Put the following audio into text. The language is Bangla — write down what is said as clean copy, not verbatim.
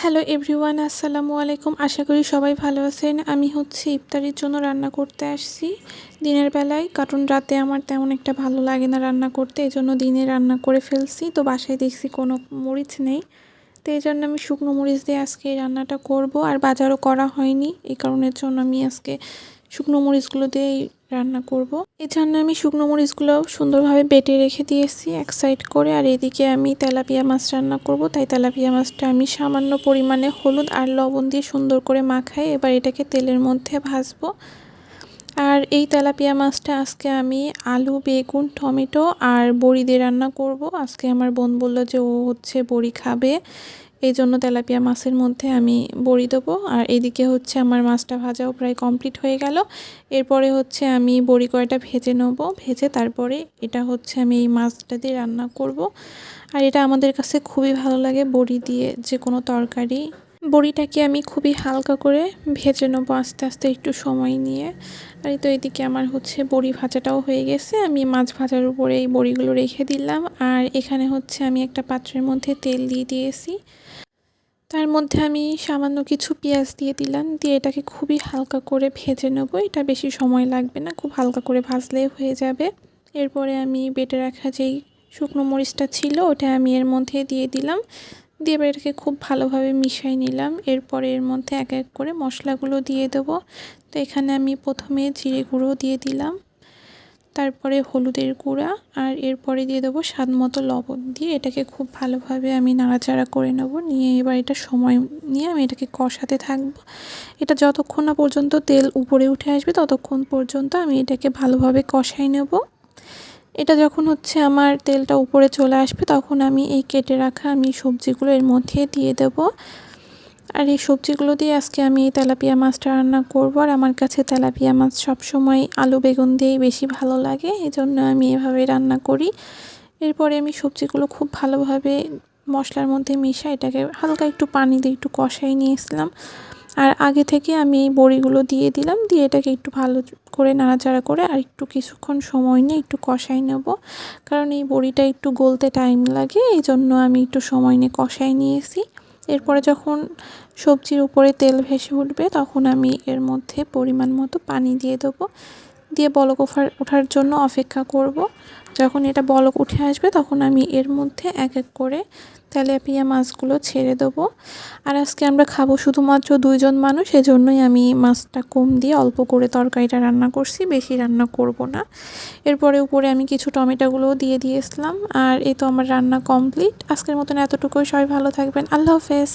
হ্যালো এভরিওয়ান, আসসালামু আলাইকুম। আশা করি সবাই ভালো আছেন। আমি ইফতারির জন্য রান্না করতে আসছি দিনের বেলায়, কারণ রাতে আমার তেমন একটা ভালো লাগে না রান্না করতে, এই জন্য দিনে রান্না করে ফেলছি। তো বাসায় দেখছি কোনো মরিচ নেই, তো এই জন্য আমি শুকনো মরিচ দিয়ে আজকে এই রান্নাটা করব। আর বাজারও করা হয়নি, এই কারণের জন্য আমি আজকে শুকনো মরিচগুলো দিয়েই রান্না করব। এই জন্য আমি শুকনো মরিচগুলো সুন্দরভাবে বেটে রেখে দিয়েছি এক সাইড করে। আর এদিকে আমি তেলাপিয়া মাছ রান্না করব, তাই তেলাপিয়া মাছটা আমি সামান্য পরিমাণে হলুদ আর লবণ দিয়ে সুন্দর করে মাখাই। এবার এটাকে তেলের মধ্যে ভাজবো। আর এই তেলাপিয়া মাছটা আজকে আমি আলু, বেগুন, টমেটো আর বড়ি দিয়ে রান্না করব। আজকে আমার বোন বলল যে ও বড়ি খাবে, এই জন্য তেলাপিয়া মাছের মধ্যে আমি বড়ি দেবো। আর এদিকে আমার মাছটা ভাজাও প্রায় কমপ্লিট হয়ে গেল। এরপরে আমি বড়ি কয়টা ভেজে নেব, ভেজে তারপরে এটা আমি এই মাছটা দিয়ে রান্না করব। আর এটা আমাদের কাছে খুবই ভালো লাগে, বড়ি দিয়ে যে কোনো তরকারি। বড়িটাকে আমি খুবই হালকা করে ভেজে নেবো আস্তে আস্তে একটু সময় নিয়ে। আর তো এদিকে আমার বড়ি ভাজাটাও হয়ে গেছে। আমি মাছ ভাজার উপরে এই বড়িগুলো রেখে দিলাম। আর এখানে আমি একটা পাত্রের মধ্যে তেল দিয়ে দিয়েছি, তার মধ্যে আমি সামান্য কিছু পেঁয়াজ দিয়ে দিলাম, দিয়ে এটাকে খুবই হালকা করে ভেজে নেব। এটা বেশি সময় লাগবে না, খুব হালকা করে ভাজলে হয়ে যাবে। এরপরে আমি বেটে রাখা যেই শুকনো মরিচটা ছিল ওটা আমি এর মধ্যে দিয়ে দিলাম, দিয়ে এবার এটাকে খুব ভালোভাবে মিশিয়ে নিলাম। এরপরে এর মধ্যে এক এক করে মশলাগুলো দিয়ে দেবো। তো এখানে আমি প্রথমে জিরে গুঁড়ো দিয়ে দিলাম, তারপরে হলুদের গুঁড়া, আর এরপরে দিয়ে দেবো স্বাদ মতো লবণ, দিয়ে এটাকে খুব ভালোভাবে আমি নাড়াচাড়া করে নেব। নিয়ে এবার এটা সময় নিয়ে আমি এটাকে কষাতে থাকবো। এটা যতক্ষণ না পর্যন্ত তেল উপরে উঠে আসবে ততক্ষণ পর্যন্ত আমি এটাকে ভালোভাবে কষাই নেব। এটা যখন আমার তেলটা উপরে চলে আসবে তখন আমি এই কেটে রাখা সবজিগুলো এর মধ্যে দিয়ে দেব। আর এই সবজিগুলো দিয়ে আজকে আমি এই তেলাপিয়া মাছটা রান্না করব। আর আমার কাছে তেলাপিয়া মাছ সবসময় আলু বেগুন দিয়েই বেশি ভালো লাগে, এই জন্য আমি এভাবে রান্না করি। এরপরে আমি সবজিগুলো খুব ভালোভাবে মশলার মধ্যে মিশিয়ে এটাকে হালকা একটু পানি দিয়ে একটু কষাই নিয়েছিলাম। আর আগে থেকে আমি এই বড়িগুলো দিয়ে দিলাম, দিয়ে এটাকে একটু ভালো করে নাড়াচাড়া করে আর একটু কিছুক্ষণ সময় নিয়ে একটু কষাই নেব, কারণ এই বড়িটা একটু গলতে টাইম লাগে, এই জন্য আমি একটু সময় নিয়ে কষাই নিয়েছি। এরপরে যখন সবজির উপরে তেল ভেসে উঠবে তখন আমি এর মধ্যে পরিমাণ মতো পানি দিয়ে দেবো, দিয়ে বলক ওঠার জন্য অপেক্ষা করব। যখন এটা বলক উঠে আসবে তখন আমি এর মধ্যে এক এক করে তেলাপিয়া মাছগুলো ছেড়ে দেবো। আর আজকে আমরা খাবো শুধুমাত্র 2 জন মানুষ, এজন্যই আমি মাছটা কম দিয়ে অল্প করে তরকারিটা রান্না করছি, বেশি রান্না করব না। এরপরে উপরে আমি কিছু টমেটোগুলোও দিয়ে দিয়েছিলাম। আর এই তো আমার রান্না কমপ্লিট। আজকের মতন এতটুকুই। সবাই ভালো থাকবেন। আল্লাহ হাফেজ।